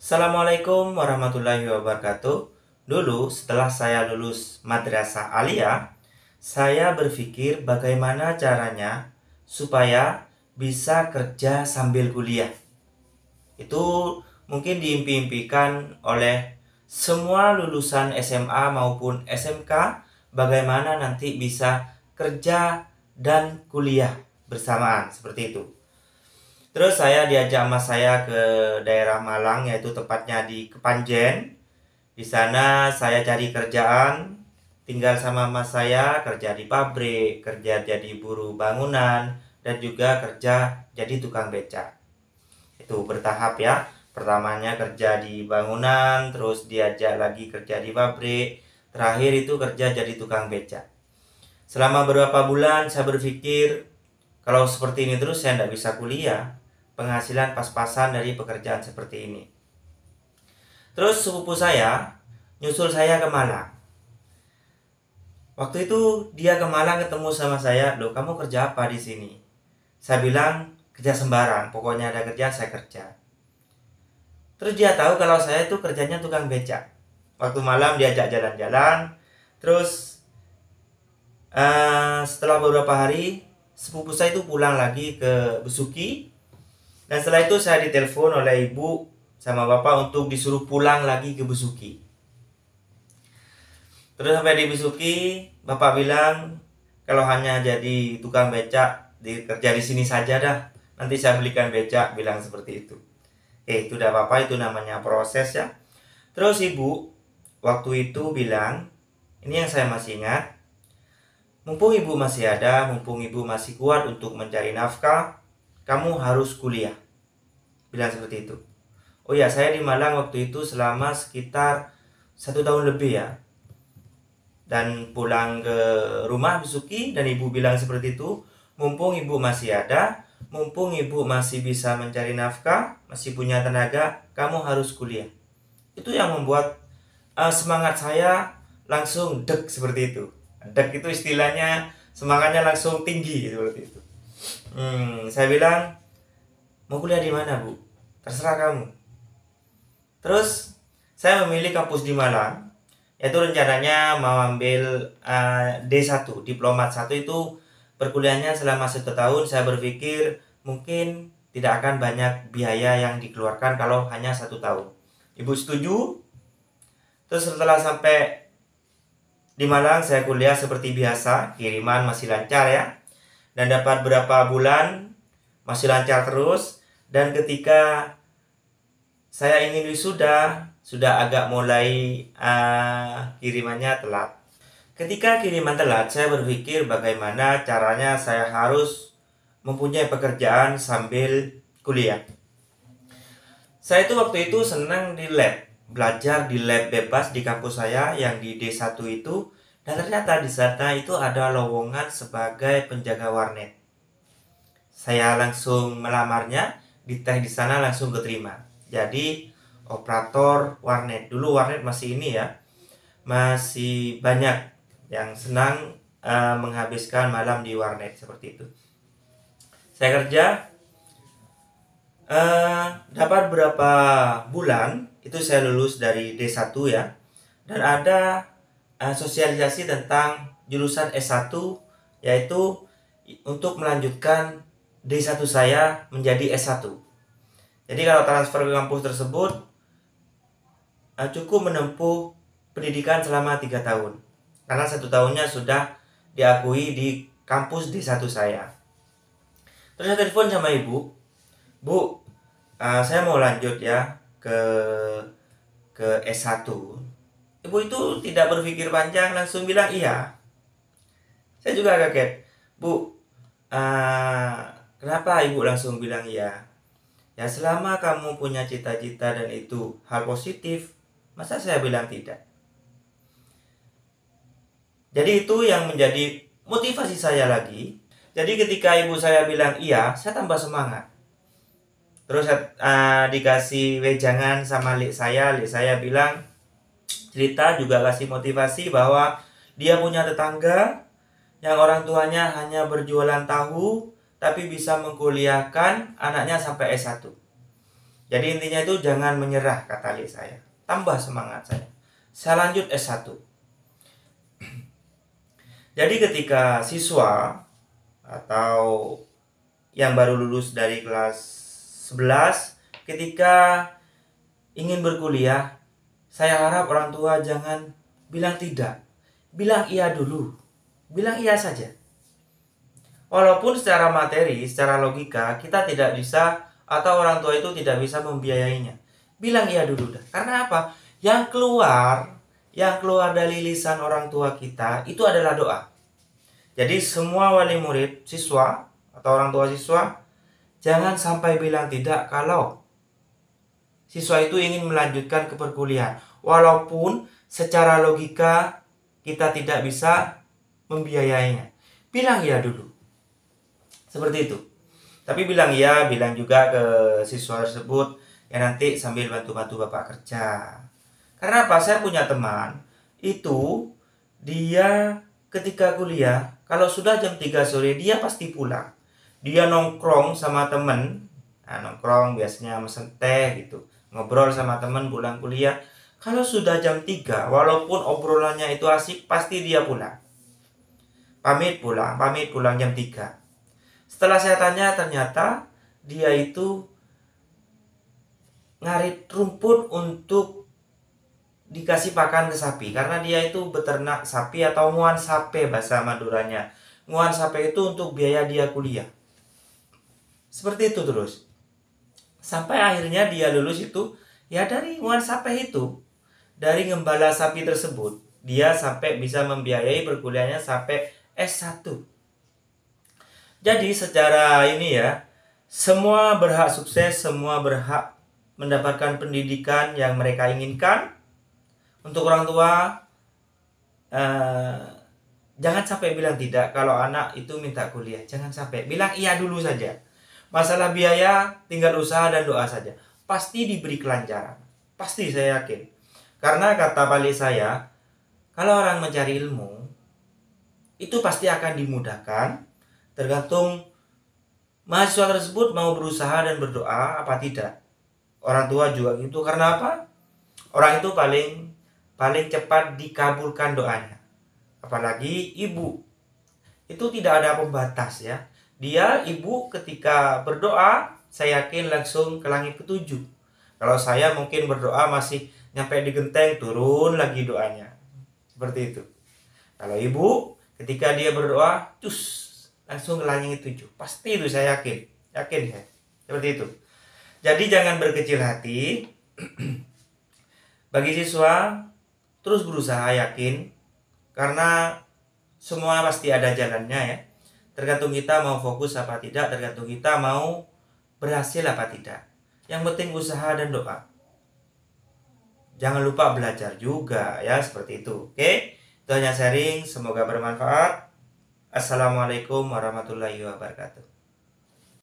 Assalamualaikum warahmatullahi wabarakatuh. Dulu setelah saya lulus madrasah aliyah, saya berpikir bagaimana caranya supaya bisa kerja sambil kuliah. Itu mungkin diimpi-impikan oleh semua lulusan SMA maupun SMK, bagaimana nanti bisa kerja dan kuliah bersamaan seperti itu. Terus saya diajak mas saya ke daerah Malang, yaitu tepatnya di Kepanjen. Di sana saya cari kerjaan, tinggal sama mas saya, kerja di pabrik, kerja jadi buruh bangunan, dan juga kerja jadi tukang beca. Itu bertahap ya. Pertamanya kerja di bangunan, terus diajak lagi kerja di pabrik, terakhir itu kerja jadi tukang beca. Selama beberapa bulan saya berpikir, kalau seperti ini terus saya tidak bisa kuliah. Penghasilan pas-pasan dari pekerjaan seperti ini. Terus sepupu saya nyusul saya ke Malang. Waktu itu dia ke Malang ketemu sama saya, "Loh, kamu kerja apa di sini?" Saya bilang, "Kerja sembarang, pokoknya ada kerja saya kerja." Terus dia tahu kalau saya itu kerjanya tukang becak. Waktu malam diajak jalan-jalan. Terus setelah beberapa hari sepupu saya itu pulang lagi ke Besuki. Dan setelah itu saya ditelepon oleh ibu sama bapak untuk disuruh pulang lagi ke Besuki. Terus sampai di Besuki, bapak bilang kalau hanya jadi tukang becak, kerja di sini saja dah. Nanti saya belikan becak, bilang seperti itu. Itu udah apa-apa, itu namanya proses ya. Terus ibu waktu itu bilang, ini yang saya masih ingat, mumpung ibu masih ada, mumpung ibu masih kuat untuk mencari nafkah, kamu harus kuliah. Bilang seperti itu. Oh ya, saya di Malang waktu itu selama sekitar 1 tahun lebih ya. Dan pulang ke rumah Besuki dan ibu bilang seperti itu, mumpung ibu masih ada, mumpung ibu masih bisa mencari nafkah, masih punya tenaga, kamu harus kuliah. Itu yang membuat semangat saya langsung dek seperti itu. Dek itu istilahnya semangatnya langsung tinggi seperti itu. Saya bilang, mau kuliah di mana bu? Terserah kamu. Terus saya memilih kampus di Malang, yaitu rencananya mau ambil D1, diplomat 1 itu perkuliahannya selama 1 tahun. Saya berpikir mungkin tidak akan banyak biaya yang dikeluarkan kalau hanya 1 tahun. Ibu setuju. Terus setelah sampai di Malang saya kuliah seperti biasa, kiriman masih lancar ya. Dan dapat berapa bulan masih lancar terus. Dan ketika saya ingin wisuda, sudah agak mulai kirimannya telat. Ketika kiriman telat, saya berpikir bagaimana caranya saya harus mempunyai pekerjaan sambil kuliah. Saya itu waktu itu senang di lab, belajar di lab bebas di kampus saya yang di D1 itu. Dan ternyata di sana itu ada lowongan sebagai penjaga warnet. Saya langsung melamarnya, dites di sana langsung keterima. Jadi operator warnet. Dulu warnet masih ini ya, masih banyak yang senang menghabiskan malam di warnet seperti itu. Saya kerja dapat berapa bulan itu saya lulus dari D1 ya. Dan ada sosialisasi tentang jurusan S1, yaitu untuk melanjutkan D1 saya menjadi S1. Jadi kalau transfer ke kampus tersebut cukup menempuh pendidikan selama 3 tahun. Karena 1 tahunnya sudah diakui di kampus D1 saya. Terus saya telepon sama ibu, "Bu, saya mau lanjut ya ke S1. Ibu itu tidak berpikir panjang, langsung bilang iya. Saya juga kaget. "Bu, kenapa ibu langsung bilang iya?" Ya selama kamu punya cita-cita dan itu hal positif, masa saya bilang tidak? Jadi itu yang menjadi motivasi saya lagi. Jadi ketika ibu saya bilang iya, saya tambah semangat. Terus dikasih wejangan sama lik saya bilang, cerita juga kasih motivasi bahwa dia punya tetangga yang orang tuanya hanya berjualan tahu, tapi bisa mengkuliahkan anaknya sampai S1. Jadi intinya itu jangan menyerah, kata adik saya. Tambah semangat saya. Saya lanjut S1. Jadi ketika siswa atau yang baru lulus dari kelas 11, ketika ingin berkuliah, saya harap orang tua jangan bilang tidak. Bilang iya dulu. Bilang iya saja. Walaupun secara materi, secara logika, kita tidak bisa atau orang tua itu tidak bisa membiayainya. Bilang iya dulu dah. Karena apa? Yang keluar dari lisan orang tua kita itu adalah doa. Jadi semua wali murid, siswa atau orang tua siswa, jangan sampai bilang tidak kalau siswa itu ingin melanjutkan ke perkuliahan. Walaupun secara logika kita tidak bisa membiayainya. Bilang iya dulu. Seperti itu. Tapi bilang iya, bilang juga ke siswa tersebut, ya nanti sambil bantu-bantu bapak kerja. Karena apa? Saya punya teman, itu dia ketika kuliah, kalau sudah jam 3 sore, dia pasti pulang. Dia nongkrong sama temen, nongkrong biasanya mesen teh gitu, ngobrol sama temen pulang kuliah. Kalau sudah jam 3, walaupun obrolannya itu asik, pasti dia pulang. Pamit pulang jam 3. Setelah saya tanya, ternyata dia itu ngarit rumput untuk dikasih pakan ke sapi. Karena dia itu beternak sapi atau nguan sape bahasa Maduranya. Nguan sape itu untuk biaya dia kuliah. Seperti itu terus. Sampai akhirnya dia lulus itu, ya dari nguan sape itu. Dari ngembala sapi tersebut, dia sampai bisa membiayai perkuliahannya sampai S1. Jadi secara ini ya, semua berhak sukses, semua berhak mendapatkan pendidikan yang mereka inginkan. Untuk orang tua, jangan sampai bilang tidak kalau anak itu minta kuliah. Jangan sampai, bilang iya dulu saja. Masalah biaya tinggal usaha dan doa saja. Pasti diberi kelancaran. Pasti, saya yakin. Karena kata balik saya, kalau orang mencari ilmu, itu pasti akan dimudahkan. Tergantung mahasiswa tersebut mau berusaha dan berdoa apa tidak. Orang tua juga gitu. Karena apa? Orang itu paling cepat dikabulkan doanya. Apalagi ibu. Itu tidak ada pembatas ya. Dia ibu ketika berdoa, saya yakin langsung ke langit ketujuh. Kalau saya mungkin berdoa masih nyampe di genteng, turun lagi doanya. Seperti itu. Kalau ibu ketika dia berdoa, cus langsung ke langit 7. Pasti itu, saya yakin ya. Seperti itu. Jadi jangan berkecil hati. Bagi siswa, terus berusaha, yakin. Karena semua pasti ada jalannya ya. Tergantung kita mau fokus apa tidak, tergantung kita mau berhasil apa tidak. Yang penting usaha dan doa. Jangan lupa belajar juga ya, seperti itu. Oke? Itu hanya sharing, semoga bermanfaat. Assalamualaikum warahmatullahi wabarakatuh.